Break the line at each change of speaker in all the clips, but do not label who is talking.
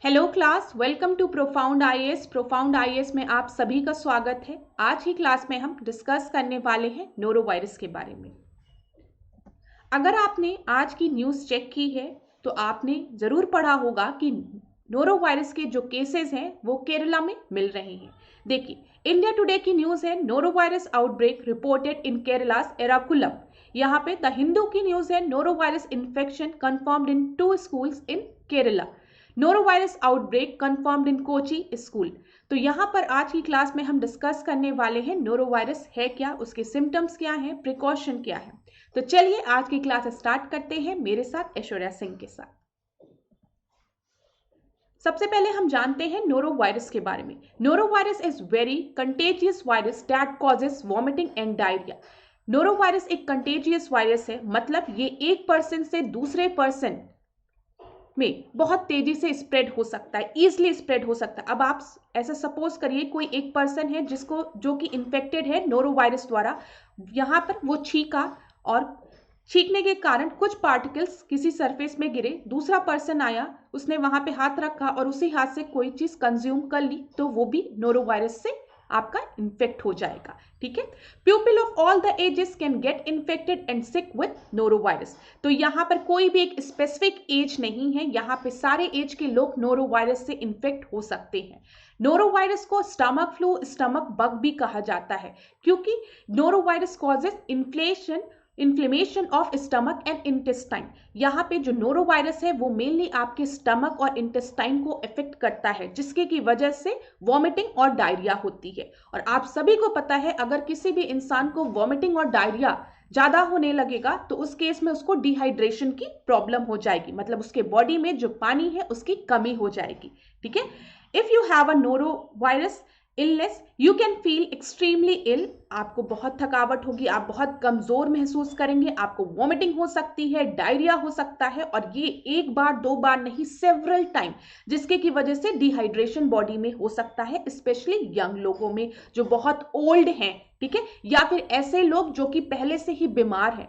Hello class, welcome to Profound IAS. Profound IAS में आप सभी का स्वागत है। आज की क्लास में हम डिस्कस करने वाले हैं नोरोवायरस के बारे में। अगर आपने आज की न्यूज़ चेक की है तो आपने ज़रूर पढ़ा होगा कि नोरोवायरस के जो केसेस हैं वो केरला में मिल रहे हैं। देखिए, इंडिया टुडे की न्यूज़ है नोरोवायरस आउटब्रेक रिपोर्टेड इन केरलास एराकुलम। यहाँ पे द हिंदू की न्यूज़ है norovirus infection confirmed in 2 schools in Kerala. Norovirus outbreak confirmed in Kochi school. तो यहाँ पर आज की क्लास में हम डिस्कस करने वाले हैं नोरोवायरस है क्या, उसके सिम्टम्स क्या हैं, प्रिकॉशन क्या है। तो चलिए आज की क्लास स्टार्ट करते हैं मेरे साथ ऐश्वर्या सिंह के साथ। सबसे पहले हम जानते हैं नोरोवायरस के बारे में। Norovirus is very contagious virus that causes vomiting and diarrhoea. Norovirus एक कंटेजियस वायरस है, मतलब ये एक पर्सन से दूसरे पर्सन में बहुत तेजी से स्प्रेड हो सकता है, इजिली स्प्रेड हो सकता है। अब आप ऐसा सपोज करिए कोई एक पर्सन है जो कि इन्फेक्टेड है नोरोवायरस द्वारा। यहाँ पर वो छींका और छींकने के कारण कुछ पार्टिकल्स किसी सरफेस में गिरे, दूसरा पर्सन आया, उसने वहां पे हाथ रखा और उसी हाथ से कोई चीज कंज्यूम कर ली, तो वो भी नोरोवायरस से आपका इन्फेक्ट हो जाएगा। ठीक है। People of all the ages can get infected and sick with norovirus. तो यहाँ पर कोई भी एक स्पेसिफिक एज नहीं है, यहाँ पे सारे एज के लोग नोरोवायरस से इन्फेक्ट हो सकते हैं। नोरोवायरस को स्टमक फ्लू, स्टमक बग भी कहा जाता है, क्योंकि norovirus causes inflammation of stomach and intestine. यहाँ पे जो नोरोवायरस है वो मेनली आपके स्टमक और इंटेस्टाइन को इफेक्ट करता है, जिसके की वजह से वॉमिटिंग और डायरिया होती है। और आप सभी को पता है, अगर किसी भी इंसान को वॉमिटिंग और डायरिया ज्यादा होने लगेगा तो उस केस में उसको डिहाइड्रेशन की प्रॉब्लम हो जाएगी, मतलब उसके बॉडी में जो पानी है उसकी कमी हो जाएगी। ठीक है। If you have a norovirus illness you can feel extremely ill. आपको बहुत थकावट होगी, आप बहुत कमजोर महसूस करेंगे, आपको वॉमिटिंग हो सकती है, डायरिया हो सकता है, और ये एक बार दो बार नहीं, सेवरल टाइम, जिसके की वजह से डिहाइड्रेशन बॉडी में हो सकता है, स्पेशली यंग लोगों में जो बहुत ओल्ड हैं। ठीक है, या फिर ऐसे लोग जो कि पहले से ही बीमार हैं।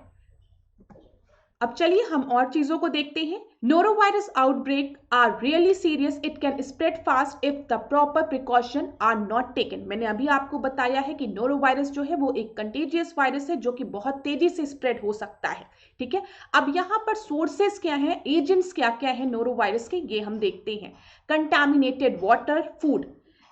अब चलिए हम और चीजों को देखते हैं। Norovirus outbreak are really serious, it can spread fast if the proper precaution are not taken. मैंने अभी आपको बताया है कि नोरोवायरस जो है वो एक कंटेजियस वायरस है जो कि बहुत तेजी से स्प्रेड हो सकता है। ठीक है। अब यहाँ पर सोर्सेस क्या है, एजेंट्स क्या क्या है नोरोवायरस के, ये हम देखते हैं। Contaminated water, food,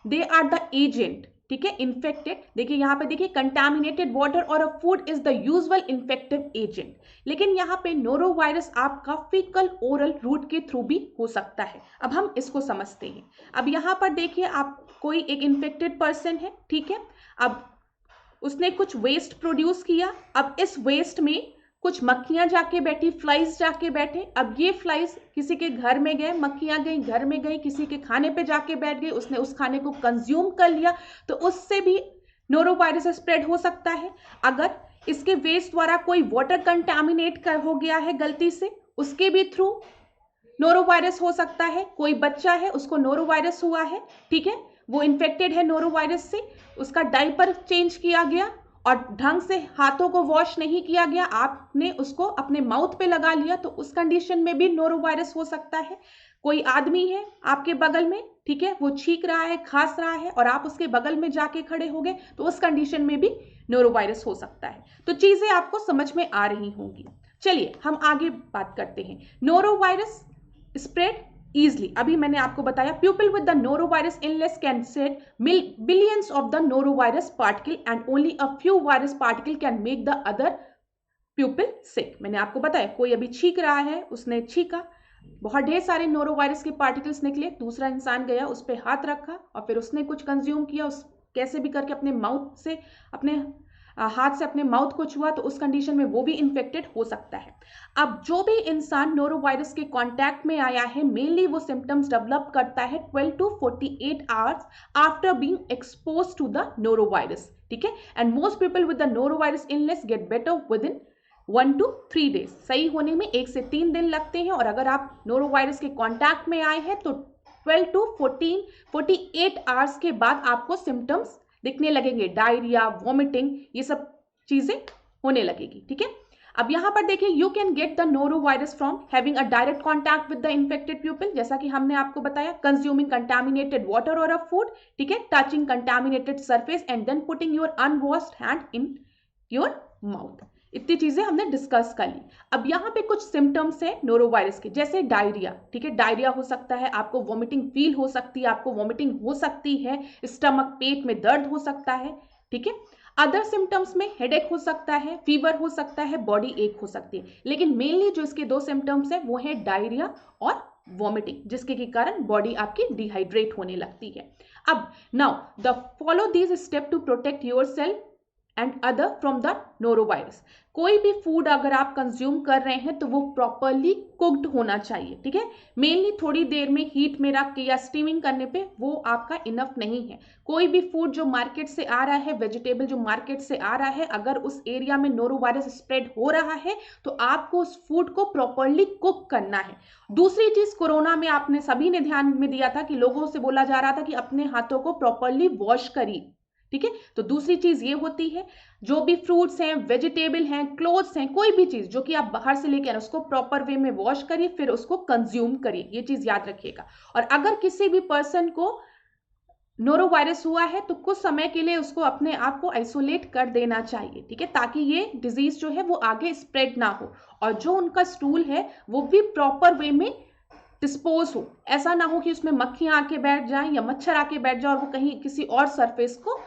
they are the agent. ठीक है। इन्फेक्टेड, देखिए यहाँ पे देखिए, कंटामिनेटेड वाटर और अ food is the usual infective agent. लेकिन यहाँ पे नोरोवायरस आपका फीकल ओरल रूट के थ्रू भी हो सकता है। अब हम इसको समझते हैं। अब यहाँ पर देखिए, आप कोई एक इन्फेक्टेड पर्सन है, ठीक है। अब उसने कुछ वेस्ट प्रोड्यूस किया, अब इस वेस्ट में कुछ मक्खियां जाके बैठी, फ्लाइज जाके बैठे। अब ये फ्लाइज किसी के घर में गए, मक्खियां गई घर में गई, किसी के खाने पे जाके बैठ गई, उसने उस खाने को कंज्यूम कर लिया, तो उससे भी नोरोवायरस स्प्रेड हो सकता है। अगर इसके वेस्ट द्वारा कोई वाटर कंटामिनेट हो गया है गलती से, उसके भी थ्रू नोरोवायरस हो सकता है। कोई बच्चा है, उसको नोरोवायरस हुआ है, ठीक है, वो इन्फेक्टेड है नोरोवायरस से, उसका डायपर चेंज किया गया और ढंग से हाथों को वॉश नहीं किया गया, आपने उसको अपने माउथ पे लगा लिया, तो उस कंडीशन में भी नोरोवायरस हो सकता है। कोई आदमी है आपके बगल में, ठीक है, वो छींक रहा है, खांस रहा है, और आप उसके बगल में जाके खड़े हो गए, तो उस कंडीशन में भी नोरोवायरस हो सकता है। तो चीजें आपको समझ में आ रही होंगी। चलिए हम आगे बात करते हैं। नोरोवायरस स्प्रेड easily, अभी मैंने आपको बताया, people with the norovirus illness can set billions of the norovirus particle and only a few virus particle can make the other people sick. मैंने आपको बताया, कोई अभी छींक रहा है, उसने छींका, बहुत ढेर सारे नोरोवायरस के पार्टिकल्स निकले, दूसरा इंसान गया, उस पर हाथ रखा और फिर उसने कुछ कंज्यूम किया, उस कैसे भी करके अपने माउथ से, अपने हाथ से अपने माउथ को छुआ, तो उस कंडीशन में वो भी इन्फेक्टेड हो सकता है। अब जो भी इंसान नोरोवायरस के कांटेक्ट में आया है, मेनली वो सिम्टम्स डेवलप करता है 12 to 48 hours after being expose to the norovirus. ठीक है। And most people with the norovirus illness get better within 1 to 3 days। सही होने में 1 से 3 दिन लगते हैं। और अगर आप नोरोवायरस के कांटेक्ट में आए हैं तो 12 to 48 आवर्स के बाद आपको सिम्टम्स दिखने लगेंगे, डायरिया, वॉमिटिंग, ये सब चीजें होने लगेगी। ठीक है। अब यहाँ पर देखिए, you can get the noro virus from having a direct contact with the infected people, जैसा कि हमने आपको बताया, कंज्यूमिंग कंटामिनेटेड वाटर और अ फूड, ठीक है, touching contaminated surface and then putting your unwashed hand in your mouth. इतनी चीजें हमने डिस्कस कर ली। अब यहाँ पे कुछ सिम्टम्स है नोरो वायरस के, जैसे डायरिया, ठीक है, डायरिया हो सकता है, आपको वॉमिटिंग फील हो सकती है, आपको वॉमिटिंग हो सकती है, स्टमक पेट में दर्द हो सकता है, ठीक है। अदर सिम्टम्स में हेडेक हो सकता है, फीवर हो सकता है, बॉडी एक हो सकती है, लेकिन मेनली जो इसके दो सिम्टम्स है वो है डायरिया और वॉमिटिंग, जिसके के कारण बॉडी आपकी डिहाइड्रेट होने लगती है। अब now the follow these step to protect yourself and other from the norovirus. कोई भी फूड अगर आप कंज्यूम कर रहे हैं तो वो प्रॉपरली कुक्ड होना चाहिए, ठीक है। मेनली थोड़ी देर में हीट में रख के या स्टीमिंग करने पे वो आपका इनफ नहीं है। कोई भी फूड जो मार्केट से आ रहा है, वेजिटेबल जो मार्केट से आ रहा है, अगर उस एरिया में नोरोवायरस स्प्रेड हो रहा है तो आपको उस फूड को प्रॉपरली कुक करना है। दूसरी चीज, कोरोना में आपने सभी ने ध्यान में दिया था कि लोगों से बोला जा रहा था कि अपने हाथों को प्रॉपरली वॉश करिए, ठीक है। तो दूसरी चीज ये होती है, जो भी फ्रूट्स हैं, वेजिटेबल हैं, क्लोथ्स हैं, कोई भी चीज जो कि आप बाहर से लेकर उसको प्रॉपर वे में वॉश करिए, फिर उसको कंज्यूम करिए, ये चीज याद रखिएगा। और अगर किसी भी पर्सन को नोरोवायरस हुआ है तो कुछ समय के लिए उसको अपने आप को आइसोलेट कर देना चाहिए, ठीक है, ताकि ये डिजीज जो है वो आगे स्प्रेड ना हो और जो उनका स्टूल है वो भी प्रॉपर वे में डिस्पोज हो। ऐसा ना हो कि उसमें मक्खियां आके बैठ जाएं या मच्छर आके बैठ जाए और वो कहीं किसी और सरफेस को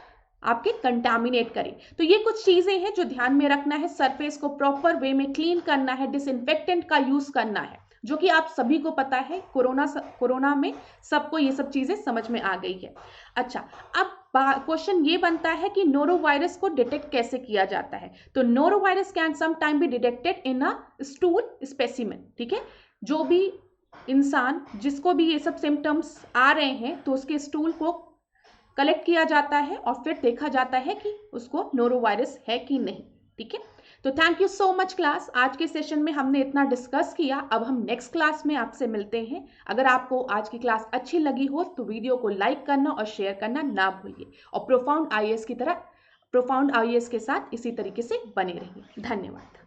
आपके कंटामिनेट करे। तो ये कुछ चीजें हैं जो ध्यान में रखना है। सरफेस को प्रॉपर वे में क्लीन करना है, डिसइंफेक्टेंट का यूज करना है, जो कि आप सभी को पता है, कोरोना में सबको ये सब चीजें समझ में आ गई है। अच्छा, अब क्वेश्चन ये बनता है कि नोरोवायरस को डिटेक्ट कैसे किया जाता है। तो norovirus can sometime be detected in a stool specimen, ठीक है। जो भी इंसान जिसको भी ये सब सिम्टम्स आ रहे हैं तो उसके स्टूल को कलेक्ट किया जाता है और फिर देखा जाता है कि उसको नोरोवायरस है कि नहीं, ठीक है। तो thank you so much class. आज के सेशन में हमने इतना डिस्कस किया। अब हम नेक्स्ट क्लास में आपसे मिलते हैं। अगर आपको आज की क्लास अच्छी लगी हो तो वीडियो को लाइक करना और शेयर करना ना भूलिए और प्रोफाउंड आईएएस की तरह प्रोफाउंड आईएएस के साथ इसी तरीके से बने रहिए। धन्यवाद।